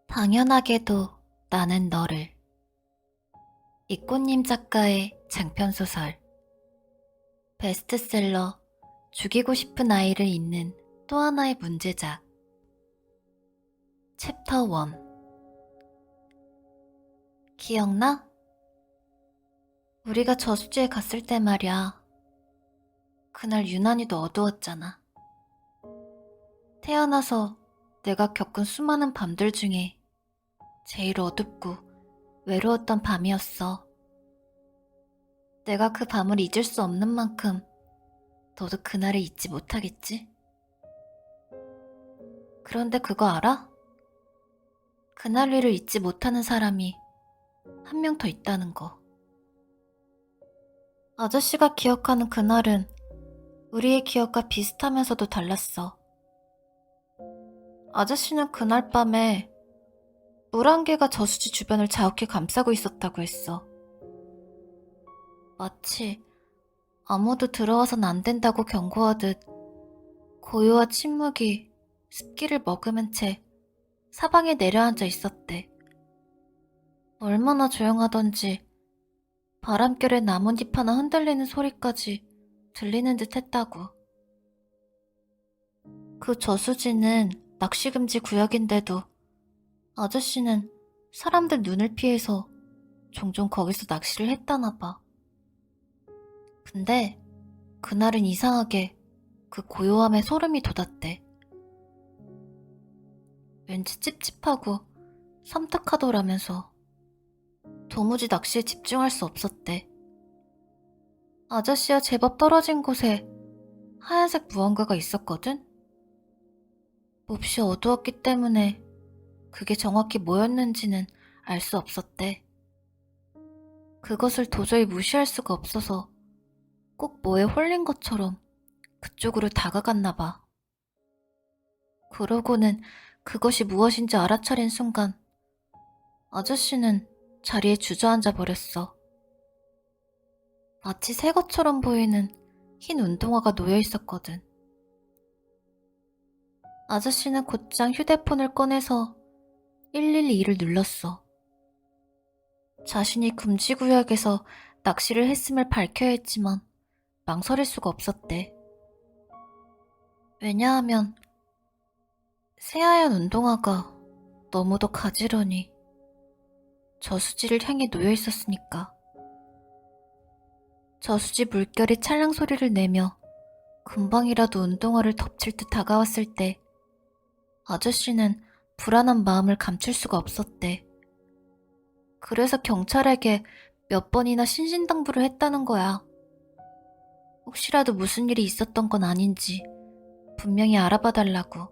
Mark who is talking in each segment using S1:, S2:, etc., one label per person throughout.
S1: 당연하게도 나는 너를. 이꽃님 작가의 장편소설. 베스트셀러 죽이고 싶은 아이를 잇는 또 하나의 문제작. 챕터 1. 기억나? 우리가 저수지에 갔을 때 말이야. 그날 유난히도 어두웠잖아. 태어나서 내가 겪은 수많은 밤들 중에 제일 어둡고 외로웠던 밤이었어. 내가 그 밤을 잊을 수 없는 만큼 너도 그날을 잊지 못하겠지? 그런데 그거 알아? 그날 일을 잊지 못하는 사람이 한 명 더 있다는 거. 아저씨가 기억하는 그날은 우리의 기억과 비슷하면서도 달랐어. 아저씨는 그날 밤에 물 한 개가 저수지 주변을 자욱히 감싸고 있었다고 했어. 마치 아무도 들어와선 안 된다고 경고하듯 고요와 침묵이 습기를 머금은 채 사방에 내려앉아 있었대. 얼마나 조용하던지 바람결에 나뭇잎 하나 흔들리는 소리까지 들리는 듯 했다고. 그 저수지는 낚시금지 구역인데도 아저씨는 사람들 눈을 피해서 종종 거기서 낚시를 했다나 봐. 근데 그날은 이상하게 그 고요함에 소름이 돋았대. 왠지 찝찝하고 섬뜩하더라면서 도무지 낚시에 집중할 수 없었대. 아저씨와 제법 떨어진 곳에 하얀색 무언가가 있었거든? 몹시 어두웠기 때문에 그게 정확히 뭐였는지는 알 수 없었대. 그것을 도저히 무시할 수가 없어서 꼭 뭐에 홀린 것처럼 그쪽으로 다가갔나 봐. 그러고는 그것이 무엇인지 알아차린 순간 아저씨는 자리에 주저앉아 버렸어. 마치 새 것처럼 보이는 흰 운동화가 놓여 있었거든. 아저씨는 곧장 휴대폰을 꺼내서 112를 눌렀어. 자신이 금지구역에서 낚시를 했음을 밝혀야 했지만 망설일 수가 없었대. 왜냐하면 새하얀 운동화가 너무도 가지런히 저수지를 향해 놓여 있었으니까. 저수지 물결이 찰랑 소리를 내며 금방이라도 운동화를 덮칠 듯 다가왔을 때 아저씨는 불안한 마음을 감출 수가 없었대. 그래서 경찰에게 몇 번이나 신신당부를 했다는 거야. 혹시라도 무슨 일이 있었던 건 아닌지 분명히 알아봐 달라고.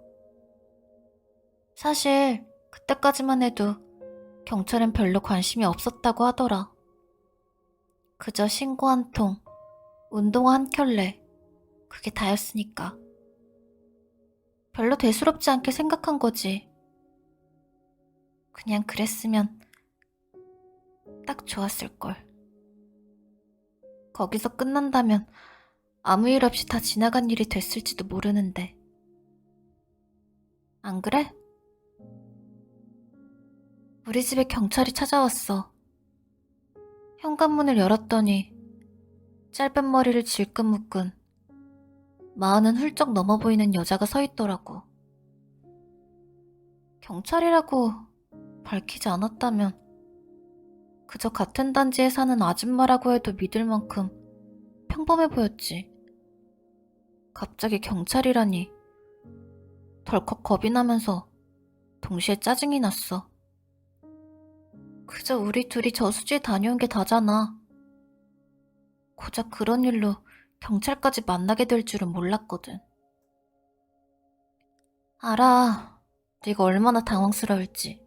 S1: 사실 그때까지만 해도 경찰은 별로 관심이 없었다고 하더라. 그저 신고 한 통, 운동화 한 켤레, 그게 다였으니까. 별로 대수롭지 않게 생각한 거지. 그냥 그랬으면 딱 좋았을걸. 거기서 끝난다면 아무 일 없이 다 지나간 일이 됐을지도 모르는데. 안 그래? 우리 집에 경찰이 찾아왔어. 현관문을 열었더니 짧은 머리를 질끈 묶은 마흔은 훌쩍 넘어 보이는 여자가 서 있더라고. 경찰이라고 밝히지 않았다면 그저 같은 단지에 사는 아줌마라고 해도 믿을 만큼 평범해 보였지. 갑자기 경찰이라니 덜컥 겁이 나면서 동시에 짜증이 났어. 그저 우리 둘이 저수지에 다녀온 게 다잖아. 고작 그런 일로 경찰까지 만나게 될 줄은 몰랐거든. 알아, 네가 얼마나 당황스러울지.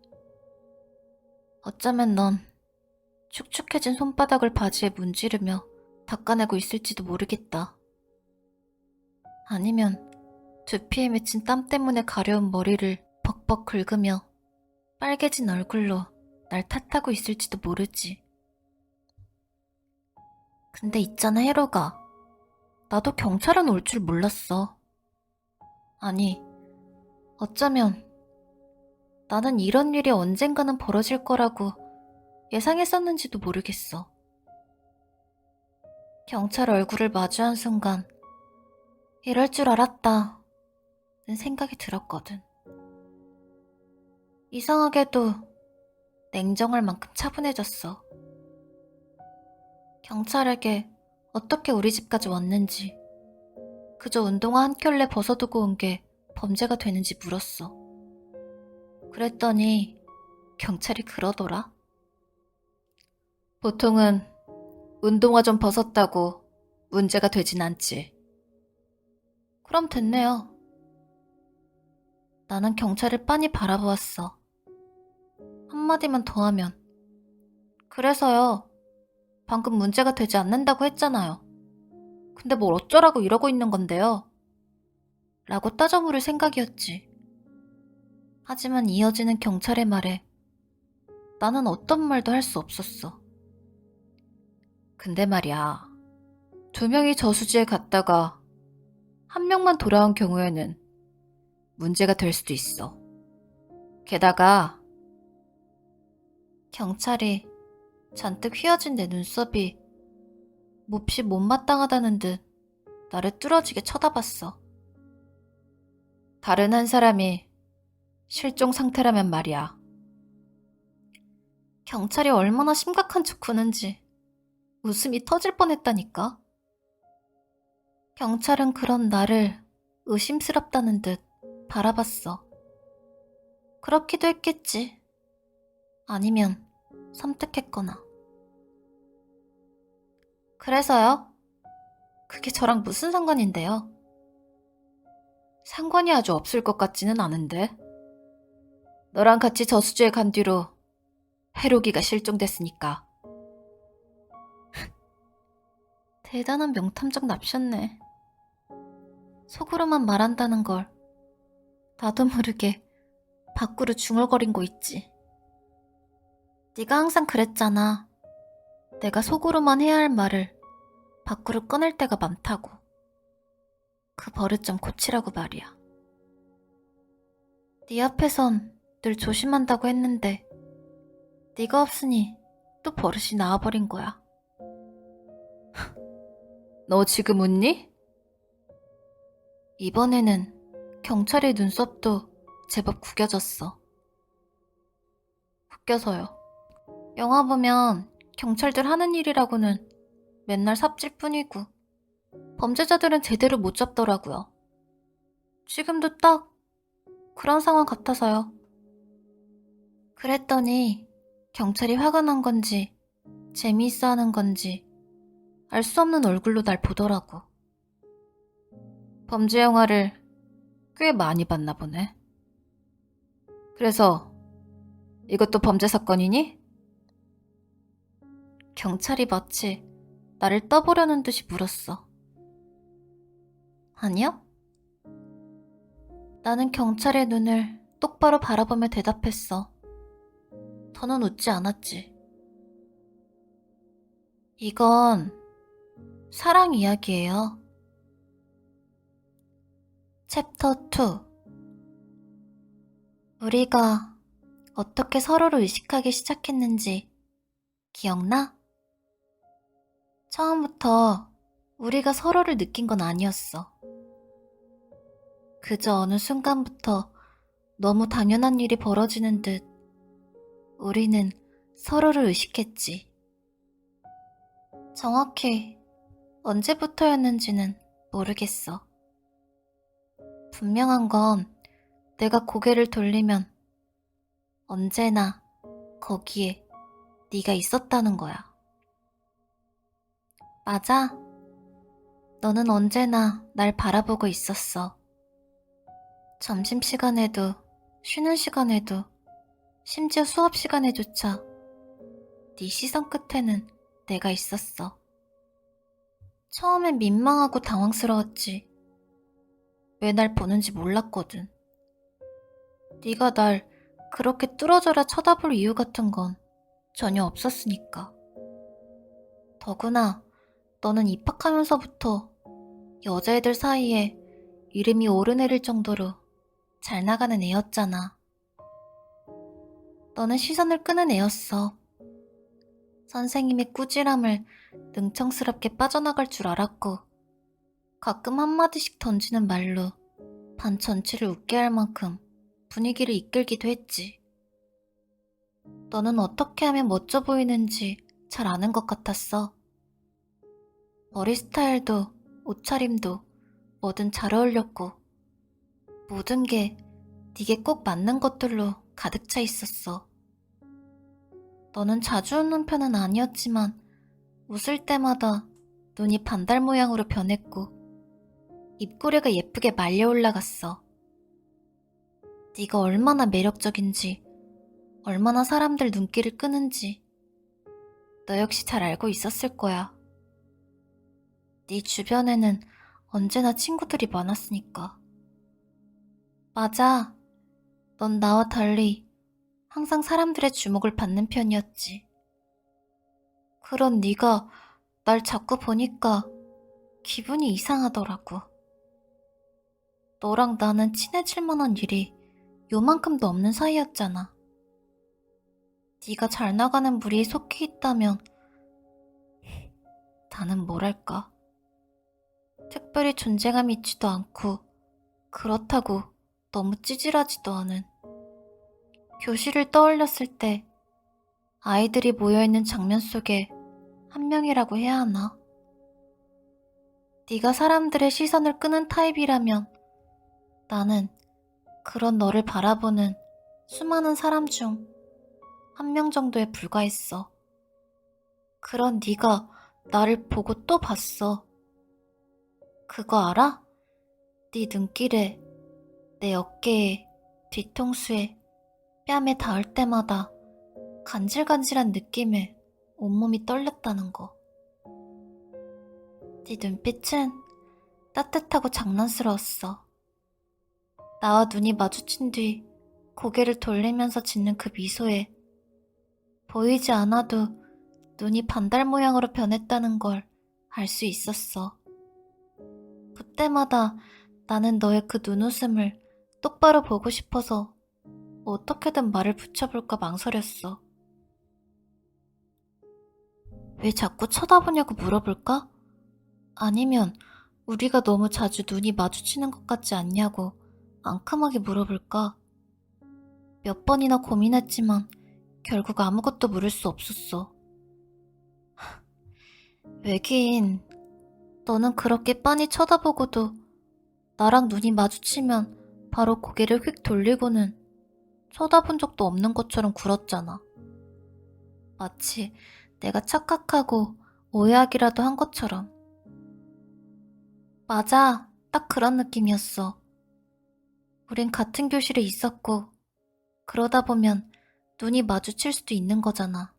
S1: 어쩌면 넌 축축해진 손바닥을 바지에 문지르며 닦아내고 있을지도 모르겠다. 아니면 두피에 맺힌 땀 때문에 가려운 머리를 벅벅 긁으며 빨개진 얼굴로 날 탓하고 있을지도 모르지. 근데 있잖아, 혜로가. 나도 경찰은 올 줄 몰랐어. 아니, 어쩌면 나는 이런 일이 언젠가는 벌어질 거라고 예상했었는지도 모르겠어. 경찰 얼굴을 마주한 순간 이럴 줄 알았다는 생각이 들었거든. 이상하게도 냉정할 만큼 차분해졌어. 경찰에게 어떻게 우리 집까지 왔는지, 그저 운동화 한 켤레 벗어두고 온 게 범죄가 되는지 물었어. 그랬더니 경찰이 그러더라. 보통은 운동화 좀 벗었다고 문제가 되진 않지. 그럼 됐네요. 나는 경찰을 빤히 바라보았어. 한마디만 더 하면, 그래서요. 방금 문제가 되지 않는다고 했잖아요. 근데 뭘 어쩌라고 이러고 있는 건데요? 라고 따져 물을 생각이었지. 하지만 이어지는 경찰의 말에 나는 어떤 말도 할 수 없었어. 근데 말이야, 2명이 저수지에 갔다가 1명만 돌아온 경우에는 문제가 될 수도 있어. 게다가 경찰이 잔뜩 휘어진 내 눈썹이 몹시 못마땅하다는 듯 나를 뚫어지게 쳐다봤어. 다른 한 사람이 실종 상태라면 말이야. 경찰이 얼마나 심각한 척 구는지 웃음이 터질 뻔했다니까. 경찰은 그런 나를 의심스럽다는 듯 바라봤어. 그렇기도 했겠지. 아니면 섬뜩했거나. 그래서요? 그게 저랑 무슨 상관인데요? 상관이 아주 없을 것 같지는 않은데. 너랑 같이 저수지에 간 뒤로 해록이가 실종됐으니까. 대단한 명탐정 납셨네. 속으로만 말한다는 걸 나도 모르게 밖으로 중얼거린 거 있지. 네가 항상 그랬잖아. 내가 속으로만 해야 할 말을 밖으로 꺼낼 때가 많다고. 그 버릇 좀 고치라고 말이야. 네 앞에선 늘 조심한다고 했는데 네가 없으니 또 버릇이 나와버린 거야. 너 지금 웃니? 이번에는 경찰의 눈썹도 제법 구겨졌어. 웃겨서요. 영화 보면 경찰들 하는 일이라고는 맨날 삽질 뿐이고 범죄자들은 제대로 못 잡더라고요. 지금도 딱 그런 상황 같아서요. 그랬더니 경찰이 화가 난 건지 재미있어 하는 건지 알 수 없는 얼굴로 날 보더라고. 범죄 영화를 꽤 많이 봤나 보네. 그래서 이것도 범죄 사건이니? 경찰이 마치 나를 떠보려는 듯이 물었어. 아니요? 나는 경찰의 눈을 똑바로 바라보며 대답했어. 더는 웃지 않았지. 이건 사랑 이야기예요. 챕터 2. 우리가 어떻게 서로를 의식하기 시작했는지 기억나? 처음부터 우리가 서로를 느낀 건 아니었어. 그저 어느 순간부터 너무 당연한 일이 벌어지는 듯 우리는 서로를 의식했지. 정확히 언제부터였는지는 모르겠어. 분명한 건 내가 고개를 돌리면 언제나 거기에 네가 있었다는 거야. 맞아. 너는 언제나 날 바라보고 있었어. 점심시간에도, 쉬는 시간에도, 심지어 수업 시간에조차 네 시선 끝에는 내가 있었어. 처음엔 민망하고 당황스러웠지. 왜 날 보는지 몰랐거든. 네가 날 그렇게 뚫어져라 쳐다볼 이유 같은 건 전혀 없었으니까. 더구나 너는 입학하면서부터 여자애들 사이에 이름이 오르내릴 정도로 잘 나가는 애였잖아. 너는 시선을 끄는 애였어. 선생님의 꾸지람을 능청스럽게 빠져나갈 줄 알았고, 가끔 한마디씩 던지는 말로 반 전체를 웃게 할 만큼 분위기를 이끌기도 했지. 너는 어떻게 하면 멋져 보이는지 잘 아는 것 같았어. 머리 스타일도 옷차림도 뭐든 잘 어울렸고, 모든 게 네게 꼭 맞는 것들로 가득 차 있었어. 너는 자주 웃는 편은 아니었지만 웃을 때마다 눈이 반달 모양으로 변했고 입꼬리가 예쁘게 말려 올라갔어. 네가 얼마나 매력적인지, 얼마나 사람들 눈길을 끄는지 너 역시 잘 알고 있었을 거야. 네 주변에는 언제나 친구들이 많았으니까. 맞아. 넌 나와 달리 항상 사람들의 주목을 받는 편이었지. 그런 네가 날 자꾸 보니까 기분이 이상하더라고. 너랑 나는 친해질 만한 일이 요만큼도 없는 사이였잖아. 네가 잘 나가는 무리에 속해 있다면 나는 뭐랄까. 특별히 존재감이 있지도 않고 그렇다고 너무 찌질하지도 않은. 교실을 떠올렸을 때 아이들이 모여있는 장면 속에 한 명이라고 해야 하나? 네가 사람들의 시선을 끄는 타입이라면 나는 그런 너를 바라보는 수많은 사람 중 한 명 정도에 불과했어. 그런 네가 나를 보고 또 봤어. 그거 알아? 네 눈길에, 내 어깨에, 뒤통수에, 뺨에 닿을 때마다 간질간질한 느낌에 온몸이 떨렸다는 거. 네 눈빛은 따뜻하고 장난스러웠어. 나와 눈이 마주친 뒤 고개를 돌리면서 짓는 그 미소에 보이지 않아도 눈이 반달 모양으로 변했다는 걸 알 수 있었어. 그때마다 나는 너의 그 눈웃음을 똑바로 보고 싶어서 어떻게든 말을 붙여볼까 망설였어. 왜 자꾸 쳐다보냐고 물어볼까? 아니면 우리가 너무 자주 눈이 마주치는 것 같지 않냐고 앙큼하게 물어볼까? 몇 번이나 고민했지만 결국 아무것도 물을 수 없었어. 왜긴, 너는 그렇게 빤히 쳐다보고도 나랑 눈이 마주치면 바로 고개를 휙 돌리고는 쳐다본 적도 없는 것처럼 굴었잖아. 마치 내가 착각하고 오해하기라도 한 것처럼. 맞아, 딱 그런 느낌이었어. 우린 같은 교실에 있었고 그러다 보면 눈이 마주칠 수도 있는 거잖아.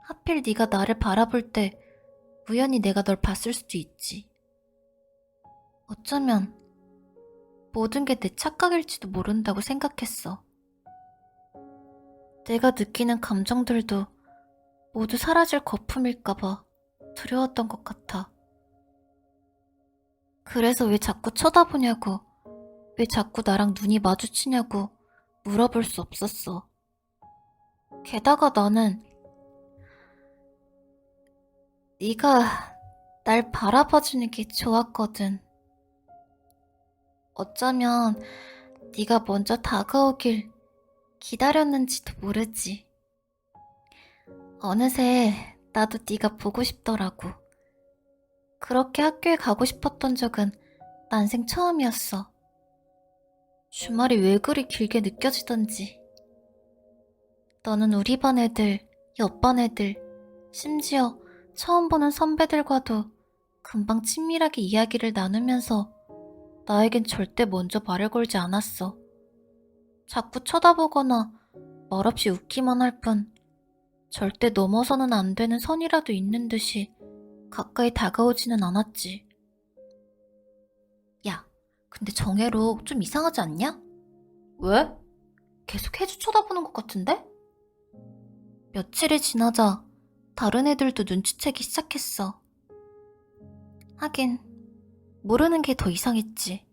S1: 하필 네가 나를 바라볼 때 우연히 내가 널 봤을 수도 있지. 어쩌면 모든 게 내 착각일지도 모른다고 생각했어. 내가 느끼는 감정들도 모두 사라질 거품일까봐 두려웠던 것 같아. 그래서 왜 자꾸 쳐다보냐고, 왜 자꾸 나랑 눈이 마주치냐고 물어볼 수 없었어. 게다가 나는 네가 날 바라봐주는 게 좋았거든. 어쩌면 네가 먼저 다가오길 기다렸는지도 모르지. 어느새 나도 네가 보고 싶더라고. 그렇게 학교에 가고 싶었던 적은 난생 처음이었어. 주말이 왜 그리 길게 느껴지던지. 너는 우리 반 애들, 옆반 애들, 심지어 처음 보는 선배들과도 금방 친밀하게 이야기를 나누면서 나에겐 절대 먼저 말을 걸지 않았어. 자꾸 쳐다보거나 말없이 웃기만 할 뿐 절대 넘어서는 안 되는 선이라도 있는 듯이 가까이 다가오지는 않았지. 야, 근데 정혜록 좀 이상하지 않냐? 왜? 계속 혜주 쳐다보는 것 같은데? 며칠이 지나자 다른 애들도 눈치채기 시작했어. 하긴 모르는 게 더 이상했지.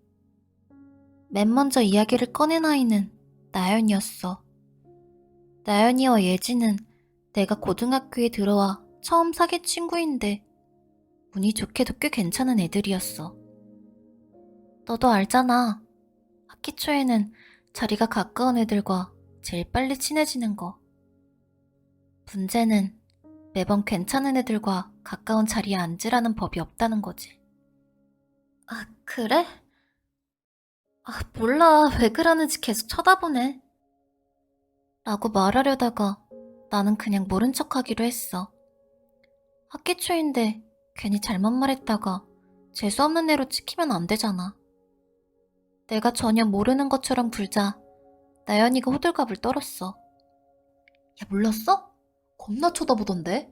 S1: 맨 먼저 이야기를 꺼낸 아이는 나연이었어. 나연이와 예지는 내가 고등학교에 들어와 처음 사귄 친구인데 운이 좋게도 꽤 괜찮은 애들이었어. 너도 알잖아. 학기 초에는 자리가 가까운 애들과 제일 빨리 친해지는 거. 문제는 매번 괜찮은 애들과 가까운 자리에 앉으라는 법이 없다는 거지. 아, 그래? 아, 몰라. 왜 그러는지 계속 쳐다보네. 라고 말하려다가 나는 그냥 모른 척 하기로 했어. 학기 초인데 괜히 잘못 말했다가 재수없는 애로 찍히면 안 되잖아. 내가 전혀 모르는 것처럼 굴자 나연이가 호들갑을 떨었어. 야, 몰랐어? 겁나 쳐다보던데?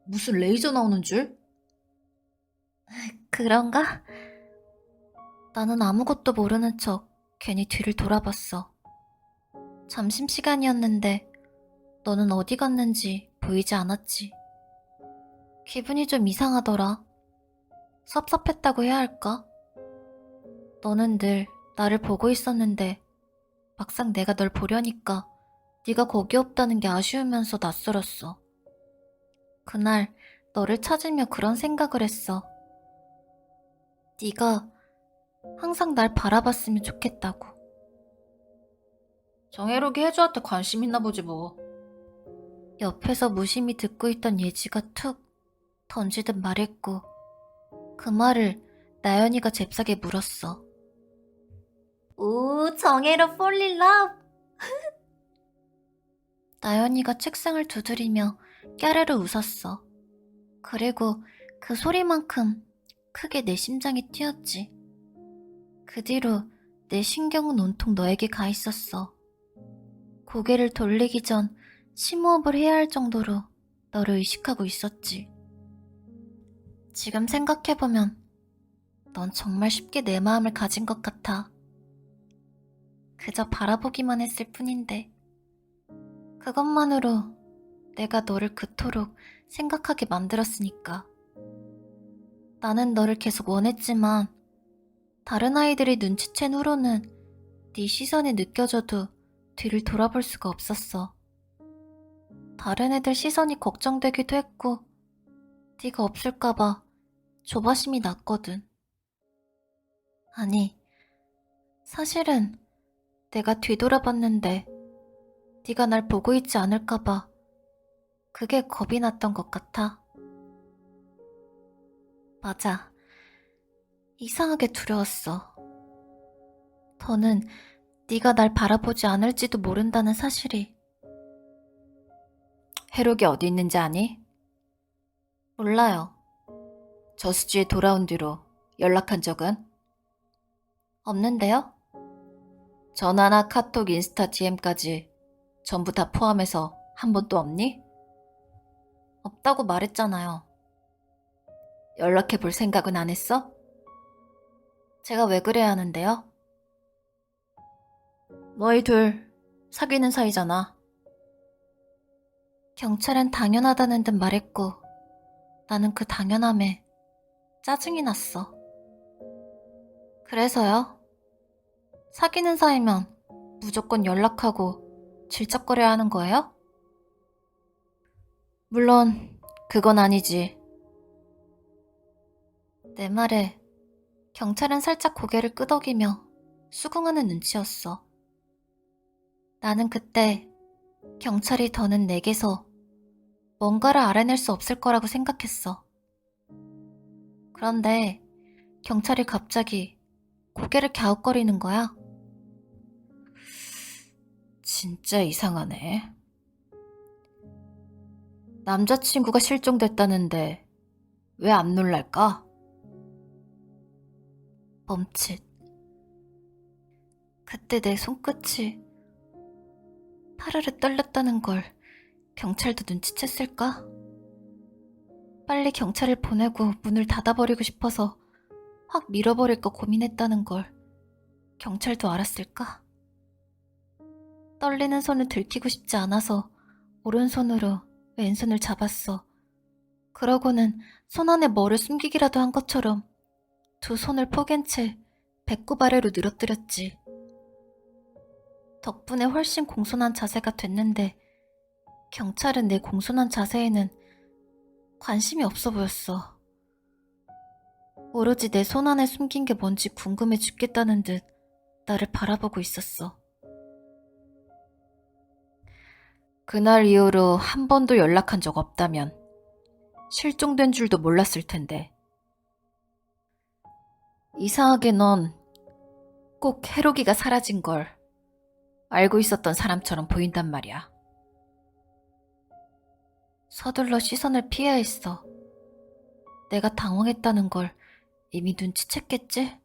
S1: 무슨 레이저 나오는 줄? 그런가? 나는 아무것도 모르는 척 괜히 뒤를 돌아봤어. 점심시간이었는데 너는 어디 갔는지 보이지 않았지. 기분이 좀 이상하더라. 섭섭했다고 해야 할까? 너는 늘 나를 보고 있었는데 막상 내가 널 보려니까 네가 거기 없다는 게 아쉬우면서 낯설었어. 그날 너를 찾으며 그런 생각을 했어. 네가 항상 날 바라봤으면 좋겠다고. 정혜록이 혜주한테 관심 있나 보지 뭐. 옆에서 무심히 듣고 있던 예지가 툭 던지듯 말했고 그 말을 나연이가 잽싸게 물었어. 오, 정혜로 fall in love. 나연이가 책상을 두드리며 깨르르 웃었어. 그리고 그 소리만큼 크게 내 심장이 뛰었지. 그 뒤로 내 신경은 온통 너에게 가 있었어. 고개를 돌리기 전 심호흡을 해야 할 정도로 너를 의식하고 있었지. 지금 생각해보면 넌 정말 쉽게 내 마음을 가진 것 같아. 그저 바라보기만 했을 뿐인데 그것만으로 내가 너를 그토록 생각하게 만들었으니까. 나는 너를 계속 원했지만 다른 아이들이 눈치챈 후로는 네 시선이 느껴져도 뒤를 돌아볼 수가 없었어. 다른 애들 시선이 걱정되기도 했고 네가 없을까봐 조바심이 났거든. 아니, 사실은 내가 뒤돌아봤는데 네가 날 보고 있지 않을까봐 그게 겁이 났던 것 같아. 맞아. 이상하게 두려웠어. 더는 네가 날 바라보지 않을지도 모른다는 사실이. 해록이 어디 있는지 아니? 몰라요. 저수지에 돌아온 뒤로 연락한 적은? 없는데요? 전화나 카톡, 인스타 DM까지 전부 다 포함해서 한 번도 없니? 없다고 말했잖아요. 연락해 볼 생각은 안 했어? 제가 왜 그래야 하는데요? 너희 둘 사귀는 사이잖아. 경찰은 당연하다는 듯 말했고 나는 그 당연함에 짜증이 났어. 그래서요? 사귀는 사이면 무조건 연락하고 질척거려야 하는 거예요? 물론 그건 아니지. 내 말에 경찰은 살짝 고개를 끄덕이며 수긍하는 눈치였어. 나는 그때 경찰이 더는 내게서 뭔가를 알아낼 수 없을 거라고 생각했어. 그런데 경찰이 갑자기 고개를 갸웃거리는 거야. 진짜 이상하네. 남자친구가 실종됐다는데 왜 안 놀랄까? 멈칫. 그때 내 손끝이 파르르 떨렸다는 걸 경찰도 눈치챘을까? 빨리 경찰을 보내고 문을 닫아버리고 싶어서 확 밀어버릴까 고민했다는 걸 경찰도 알았을까? 떨리는 손을 들키고 싶지 않아서 오른손으로 왼손을 잡았어. 그러고는 손 안에 뭐를 숨기기라도 한 것처럼 두 손을 포갠 채 배꼽 아래로 늘어뜨렸지. 덕분에 훨씬 공손한 자세가 됐는데 경찰은 내 공손한 자세에는 관심이 없어 보였어. 오로지 내 손 안에 숨긴 게 뭔지 궁금해 죽겠다는 듯 나를 바라보고 있었어. 그날 이후로 한 번도 연락한 적 없다면 실종된 줄도 몰랐을 텐데. 이상하게 넌 꼭 해로기가 사라진 걸 알고 있었던 사람처럼 보인단 말이야. 서둘러 시선을 피해야 했어. 내가 당황했다는 걸 이미 눈치챘겠지?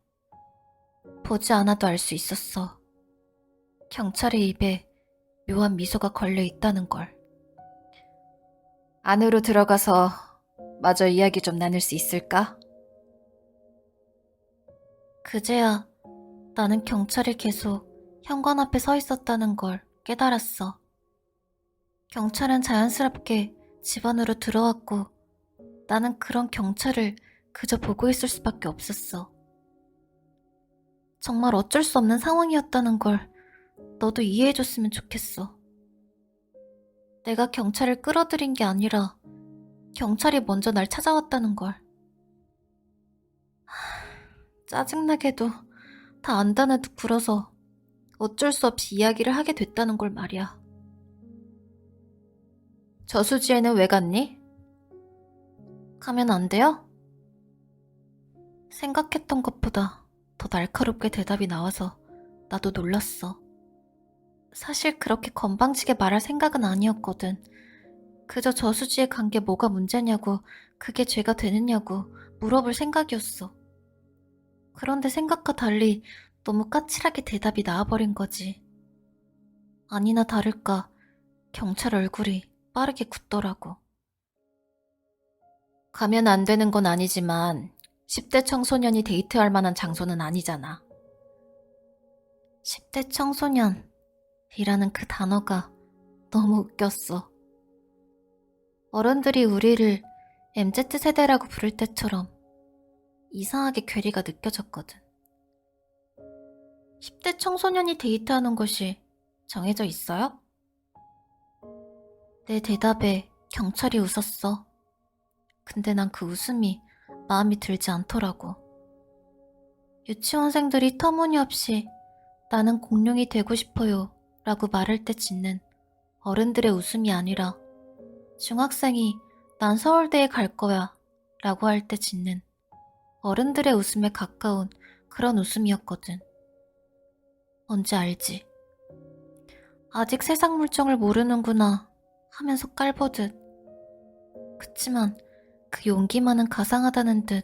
S1: 보지 않아도 알 수 있었어. 경찰의 입에 묘한 미소가 걸려 있다는 걸. 안으로 들어가서 마저 이야기 좀 나눌 수 있을까? 그제야 나는 경찰이 계속 현관 앞에 서 있었다는 걸 깨달았어. 경찰은 자연스럽게 집 안으로 들어왔고 나는 그런 경찰을 그저 보고 있을 수밖에 없었어. 정말 어쩔 수 없는 상황이었다는 걸 너도 이해해줬으면 좋겠어. 내가 경찰을 끌어들인 게 아니라 경찰이 먼저 날 찾아왔다는 걸. 짜증나게도 다 안다는 듯 굴어서 어쩔 수 없이 이야기를 하게 됐다는 걸 말이야. 저수지에는 왜 갔니? 가면 안 돼요? 생각했던 것보다 더 날카롭게 대답이 나와서 나도 놀랐어. 사실 그렇게 건방지게 말할 생각은 아니었거든. 그저 저수지에 간 게 뭐가 문제냐고, 그게 죄가 되느냐고 물어볼 생각이었어. 그런데 생각과 달리 너무 까칠하게 대답이 나와버린 거지. 아니나 다를까 경찰 얼굴이 빠르게 굳더라고. 가면 안 되는 건 아니지만 10대 청소년이 데이트할 만한 장소는 아니잖아. 10대 청소년이라는 그 단어가 너무 웃겼어. 어른들이 우리를 MZ세대라고 부를 때처럼 이상하게 괴리가 느껴졌거든. 10대 청소년이 데이트하는 것이 정해져 있어요? 내 대답에 경찰이 웃었어. 근데 난 그 웃음이 마음이 들지 않더라고. 유치원생들이 터무니없이 나는 공룡이 되고 싶어요 라고 말할 때 짓는 어른들의 웃음이 아니라 중학생이 난 서울대에 갈 거야 라고 할 때 짓는 어른들의 웃음에 가까운 그런 웃음이었거든. 뭔지 알지? 아직 세상 물정을 모르는구나 하면서 깔보듯. 그치만 그 용기만은 가상하다는 듯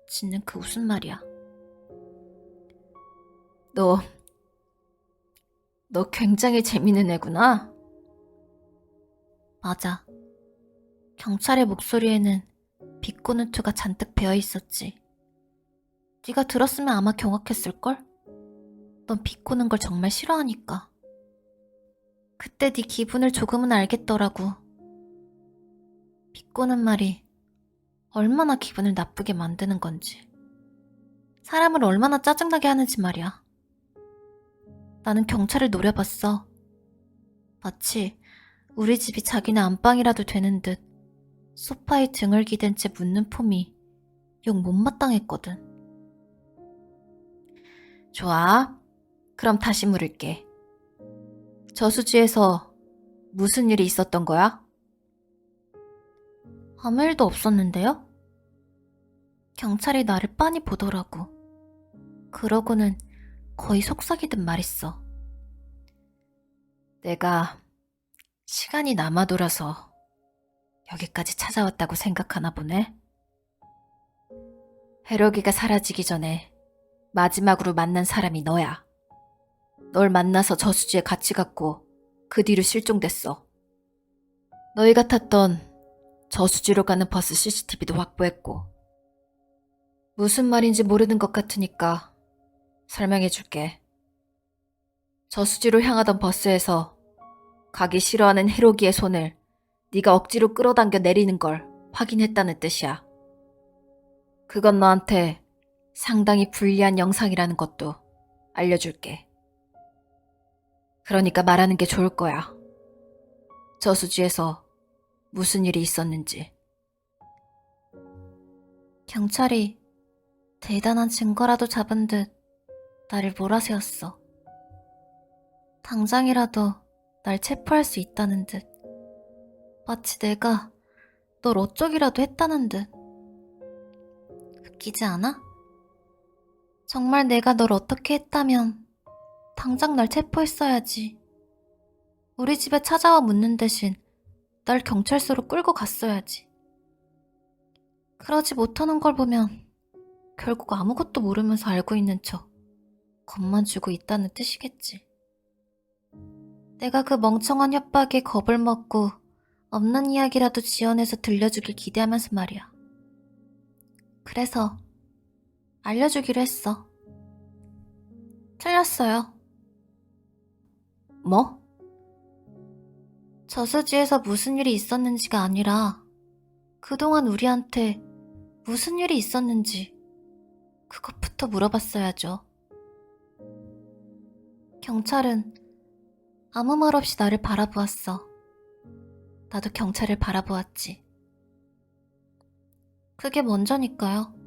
S1: 짓는 그 웃음 말이야. 너 굉장히 재밌는 애구나. 맞아. 경찰의 목소리에는 비꼬는 투가 잔뜩 배어 있었지. 네가 들었으면 아마 경악했을걸? 넌 비꼬는 걸 정말 싫어하니까. 그때 네 기분을 조금은 알겠더라고. 비꼬는 말이 얼마나 기분을 나쁘게 만드는 건지. 사람을 얼마나 짜증나게 하는지 말이야. 나는 경찰을 노려봤어. 마치 우리 집이 자기네 안방이라도 되는 듯 소파에 등을 기댄 채 묻는 폼이 용 못마땅했거든. 좋아. 그럼 다시 물을게. 저수지에서 무슨 일이 있었던 거야? 아무 일도 없었는데요? 경찰이 나를 빤히 보더라고. 그러고는 거의 속삭이듯 말했어. 내가 시간이 남아 돌아서 여기까지 찾아왔다고 생각하나 보네. 해로기가 사라지기 전에 마지막으로 만난 사람이 너야. 널 만나서 저수지에 같이 갔고 그 뒤로 실종됐어. 너희가 탔던 저수지로 가는 버스 CCTV도 확보했고. 무슨 말인지 모르는 것 같으니까 설명해줄게. 저수지로 향하던 버스에서 가기 싫어하는 해로기의 손을 네가 억지로 끌어당겨 내리는 걸 확인했다는 뜻이야. 그건 너한테 상당히 불리한 영상이라는 것도 알려줄게. 그러니까 말하는 게 좋을 거야. 저수지에서 무슨 일이 있었는지. 경찰이 대단한 증거라도 잡은 듯 나를 몰아세웠어. 당장이라도 날 체포할 수 있다는 듯. 마치 내가 널 어쩌기라도 했다는 듯. 웃기지 않아? 정말 내가 널 어떻게 했다면 당장 날 체포했어야지. 우리 집에 찾아와 묻는 대신 날 경찰서로 끌고 갔어야지. 그러지 못하는 걸 보면 결국 아무것도 모르면서 알고 있는 척 겁만 주고 있다는 뜻이겠지. 내가 그 멍청한 협박에 겁을 먹고 없는 이야기라도 지어내서 들려주길 기대하면서 말이야. 그래서 알려주기로 했어. 틀렸어요. 뭐? 저수지에서 무슨 일이 있었는지가 아니라 그동안 우리한테 무슨 일이 있었는지 그것부터 물어봤어야죠. 경찰은 아무 말 없이 나를 바라보았어. 나도 경찰을 바라보았지. 그게 먼저니까요.